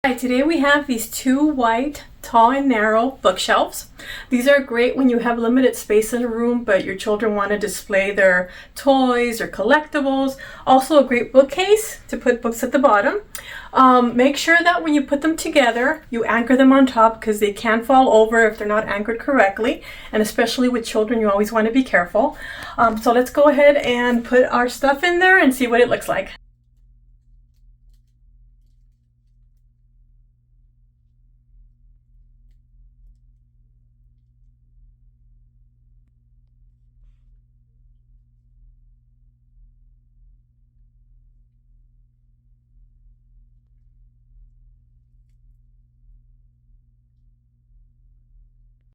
Hi, today we have these two white, tall and narrow bookshelves. These are great when you have limited space in a room, but your children want to display their toys or collectibles. Also a great bookcase to put books at the bottom. Make sure that when you put them together, you anchor them on top because they can fall over if they're not anchored correctly. And especially with children, you always want to be careful. So let's go ahead and put our stuff in there and see what it looks like.